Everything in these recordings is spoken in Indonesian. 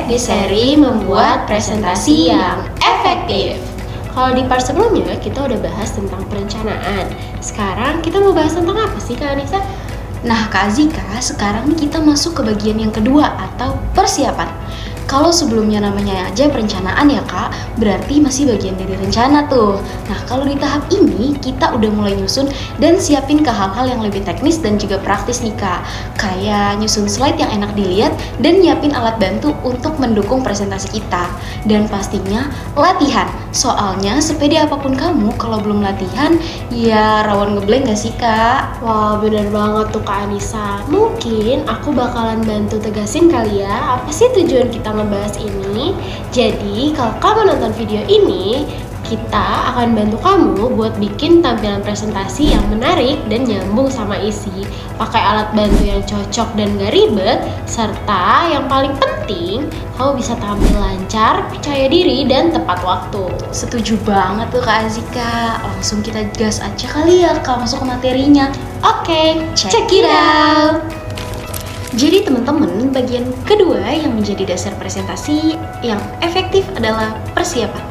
Cek di seri membuat presentasi yang efektif. Kalau di part sebelumnya kita udah bahas tentang perencanaan. Sekarang kita mau bahas tentang apa sih Kak Anissa? Nah Kak Azika, sekarang nih kita masuk ke bagian yang kedua atau persiapan. Kalau sebelumnya namanya aja perencanaan ya Kak, berarti masih bagian dari rencana tuh. Nah kalau di tahap ini kita udah mulai nyusun dan siapin ke hal-hal yang lebih teknis dan juga praktis nih Kak. Kayak nyusun slide yang enak dilihat dan nyiapin alat bantu untuk mendukung presentasi kita. Dan pastinya latihan, soalnya sepede apapun kamu kalau belum latihan ya rawan ngeblank gak sih Kak? Wah bener banget tuh Kak Anissa. Mungkin aku bakalan bantu tegasin kali ya, apa sih tujuan kita ngebahas ini. Jadi kalau kamu nonton video ini, kita akan bantu kamu buat bikin tampilan presentasi yang menarik dan nyambung sama isi. Pakai alat bantu yang cocok dan gak ribet, serta yang paling penting, kamu bisa tampil lancar, percaya diri, dan tepat waktu. Setuju banget tuh Kak Azika. Langsung kita gas aja kali ya Kak, masuk ke materinya. Oke, check it out! Jadi teman-teman, bagian kedua yang menjadi dasar presentasi yang efektif adalah persiapan.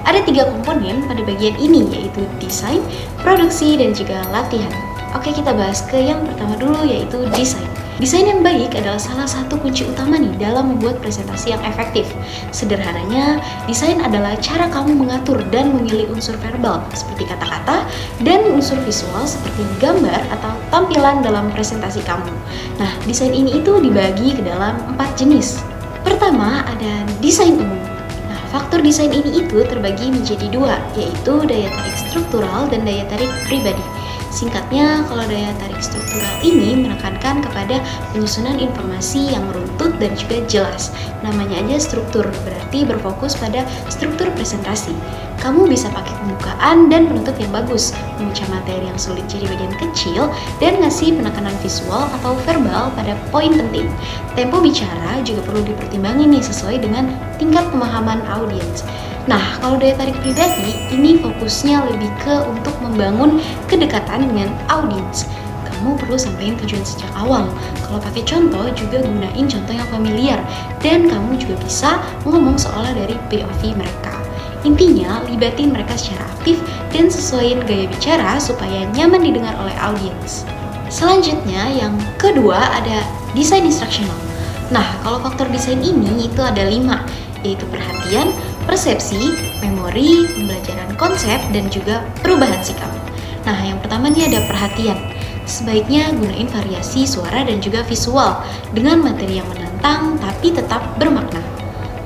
Ada 3 komponen pada bagian ini, yaitu desain, produksi, dan juga latihan. Oke, kita bahas ke yang pertama dulu, yaitu desain. Desain yang baik adalah salah satu kunci utama nih dalam membuat presentasi yang efektif. Sederhananya, desain adalah cara kamu mengatur dan memilih unsur verbal seperti kata-kata dan unsur visual seperti gambar atau tampilan dalam presentasi kamu. Nah, desain ini itu dibagi ke dalam 4 jenis. Pertama, ada desain umum. Nah, faktor desain ini itu terbagi menjadi 2, yaitu daya tarik struktural dan daya tarik pribadi. Singkatnya, kalau daya tarik struktural ini menekankan kepada penyusunan informasi yang runtut dan juga jelas. Namanya aja struktur, berarti berfokus pada struktur presentasi. Kamu bisa pakai pembukaan dan penutup yang bagus, memecah materi yang sulit jadi bagian kecil, dan ngasih penekanan visual atau verbal pada poin penting. Tempo bicara juga perlu dipertimbangin nih sesuai dengan tingkat pemahaman audiens. Nah, kalau daya tarik pribadi, ini fokusnya lebih ke untuk membangun kedekatan dengan audiens. Kamu perlu sampaikan tujuan sejak awal. Kalau pakai contoh, juga gunain contoh yang familiar. Dan kamu juga bisa ngomong seolah dari POV mereka. Intinya, libatin mereka secara aktif dan sesuaiin gaya bicara supaya nyaman didengar oleh audiens. Selanjutnya, yang kedua ada desain instructional. Nah, kalau faktor desain ini itu ada 5, yaitu perhatian, persepsi, memori, pembelajaran konsep, dan juga perubahan sikap. Nah, yang pertama nih ada perhatian. Sebaiknya gunain variasi suara dan juga visual dengan materi yang menantang tapi tetap bermakna.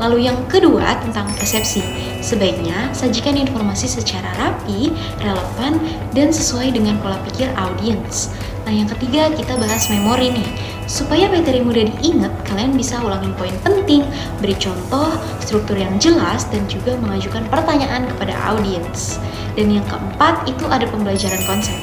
Lalu yang kedua tentang persepsi. Sebaiknya sajikan informasi secara rapi, relevan, dan sesuai dengan pola pikir audiens. Nah, yang ketiga kita bahas memori nih. Supaya materi mudah diingat, kalian bisa ulangin poin penting, beri contoh, struktur yang jelas, dan juga mengajukan pertanyaan kepada audiens. Dan yang keempat itu ada pembelajaran konsep.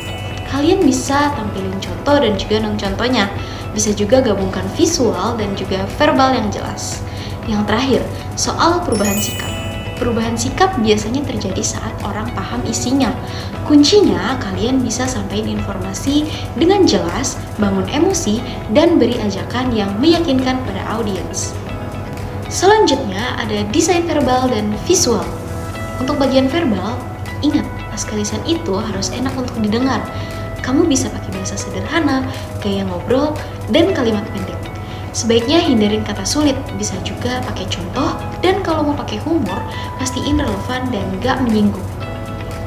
Kalian bisa tampilin contoh dan juga non-contohnya. Bisa juga gabungkan visual dan juga verbal yang jelas. Yang terakhir, soal perubahan sikap. Perubahan sikap biasanya terjadi saat orang paham isinya. Kuncinya, kalian bisa sampaikan informasi dengan jelas, bangun emosi, dan beri ajakan yang meyakinkan pada audiens. Selanjutnya, ada desain verbal dan visual. Untuk bagian verbal, ingat, naskah lisan itu harus enak untuk didengar. Kamu bisa pakai bahasa sederhana, gaya ngobrol, dan kalimat pendek. Sebaiknya hindarin kata sulit, bisa juga pakai contoh, dan kalau mau pakai humor, pastiin relevan dan gak menyinggung.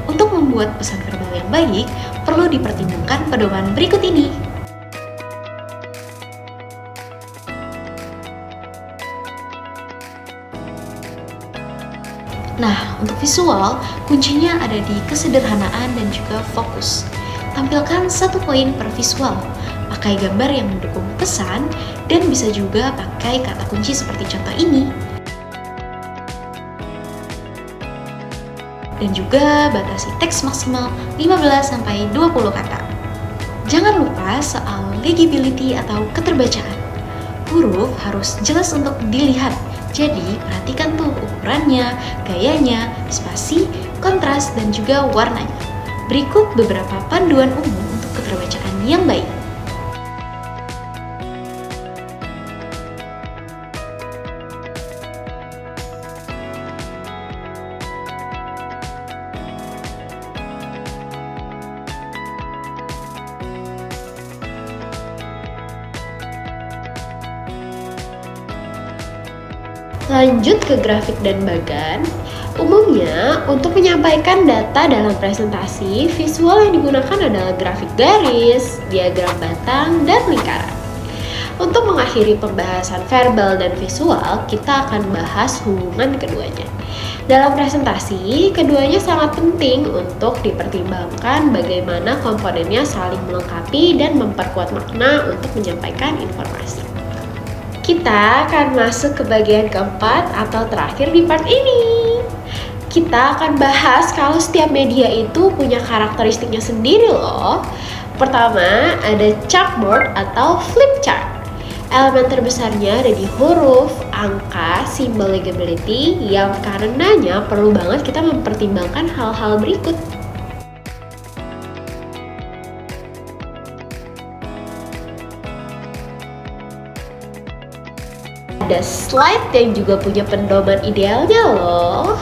Untuk membuat pesan verbal yang baik, perlu dipertimbangkan pedoman berikut ini. Nah, untuk visual, kuncinya ada di kesederhanaan dan juga fokus. Tampilkan 1 poin per visual. Pakai gambar yang mendukung pesan, dan bisa juga pakai kata kunci seperti contoh ini. Dan juga batasi teks maksimal 15-20 kata. Jangan lupa soal legibility atau keterbacaan. Huruf harus jelas untuk dilihat, jadi perhatikan tuh ukurannya, gayanya, spasi, kontras, dan juga warnanya. Berikut beberapa panduan umum untuk keterbacaan yang baik. Lanjut ke grafik dan bagan. Umumnya, untuk menyampaikan data dalam presentasi, visual yang digunakan adalah grafik garis, diagram batang, dan lingkaran. Untuk mengakhiri pembahasan verbal dan visual, kita akan bahas hubungan keduanya. Dalam presentasi, keduanya sangat penting untuk dipertimbangkan bagaimana komponennya saling melengkapi dan memperkuat makna untuk menyampaikan informasi. Kita akan masuk ke bagian keempat atau terakhir di part ini. Kita akan bahas kalau setiap media itu punya karakteristiknya sendiri loh. Pertama, ada chalkboard atau flip chart. Elemen terbesarnya ada di huruf, angka, simbol legibility yang karenanya perlu banget kita mempertimbangkan hal-hal berikut. Ada slide yang juga punya pedoman idealnya loh.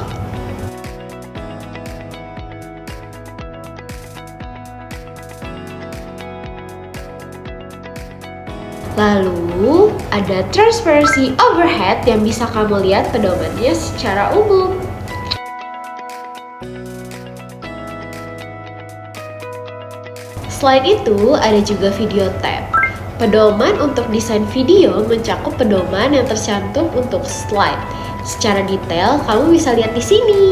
Lalu, ada transparency overhead yang bisa kamu lihat pedomannya secara umum. Selain itu, ada juga video tab. Pedoman untuk desain video mencakup pedoman yang tercantum untuk slide. Secara detail, kamu bisa lihat di sini.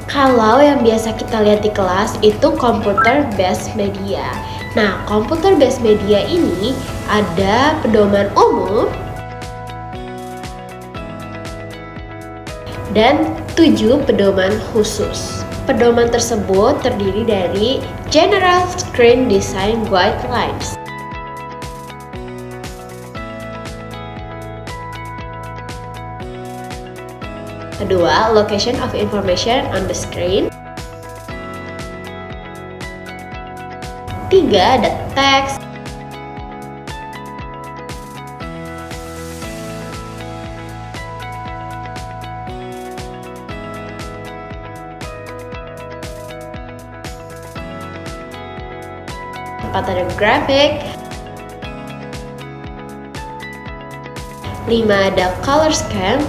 Kalau yang biasa kita lihat di kelas itu computer based media. Nah, computer based media ini ada pedoman umum dan 7 pedoman khusus. Pedoman tersebut terdiri dari General Screen Design Guidelines. Kedua, location of information on the screen. 3, ada text. 4, ada graphic. 5, ada color scan.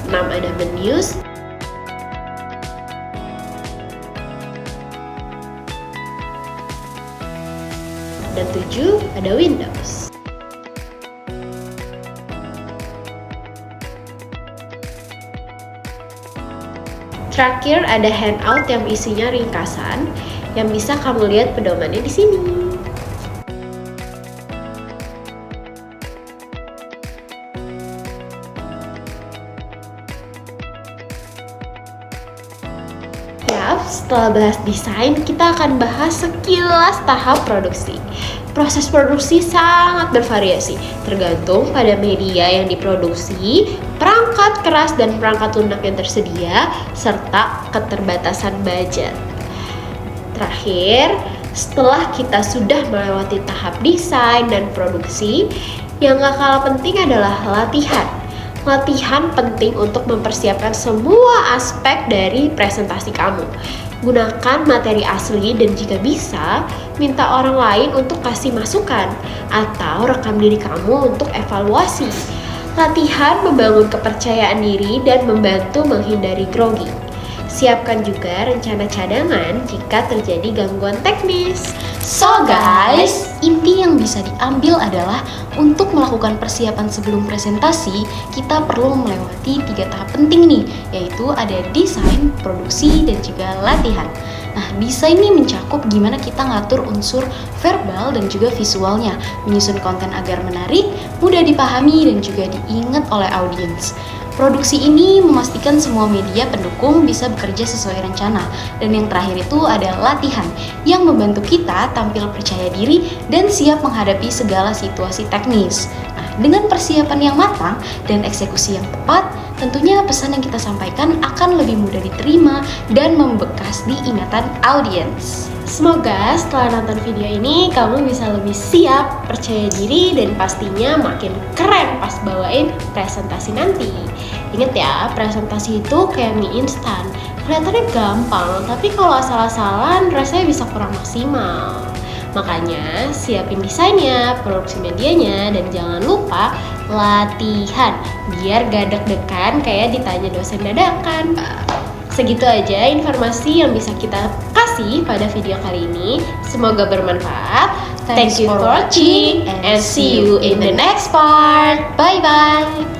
6, ada menus. Dan 7, ada Windows. Terakhir ada handout yang isinya ringkasan yang bisa kamu lihat pedomannya di sini. Setelah bahas desain, kita akan bahas sekilas tahap produksi. Proses produksi sangat bervariasi, tergantung pada media yang diproduksi, perangkat keras dan perangkat lunak yang tersedia, serta keterbatasan budget. Terakhir, setelah kita sudah melewati tahap desain dan produksi, yang gak kalah penting adalah latihan. Latihan penting untuk mempersiapkan semua aspek dari presentasi kamu. Gunakan materi asli dan jika bisa, minta orang lain untuk kasih masukan atau rekam diri kamu untuk evaluasi. Latihan membangun kepercayaan diri dan membantu menghindari grogi. Siapkan juga rencana cadangan jika terjadi gangguan teknis. So guys, inti yang bisa diambil adalah untuk melakukan persiapan sebelum presentasi, kita perlu melewati 3 tahap penting nih, yaitu ada desain, produksi, dan juga latihan. Nah, desain ini mencakup gimana kita ngatur unsur verbal dan juga visualnya, menyusun konten agar menarik, mudah dipahami, dan juga diingat oleh audiens. Produksi ini memastikan semua media pendukung bisa bekerja sesuai rencana. Dan yang terakhir itu ada latihan yang membantu kita tampil percaya diri dan siap menghadapi segala situasi teknis. Nah, dengan persiapan yang matang dan eksekusi yang tepat, tentunya pesan yang kita sampaikan akan lebih mudah diterima dan membekas di ingatan audiens. Semoga setelah nonton video ini kamu bisa lebih siap, percaya diri, dan pastinya makin keren pas bawain presentasi nanti. Ingat ya, presentasi itu kayak mie instan. Kelihatannya gampang, tapi kalau asal-asalan rasanya bisa kurang maksimal. Makanya siapin desainnya, produksi medianya, dan jangan lupa latihan biar gak deg-degan kayak ditanya dosen dadakan. Segitu aja informasi yang bisa kita kasih pada video kali ini. Semoga bermanfaat. Thank you for watching and see you in the next part. Bye bye.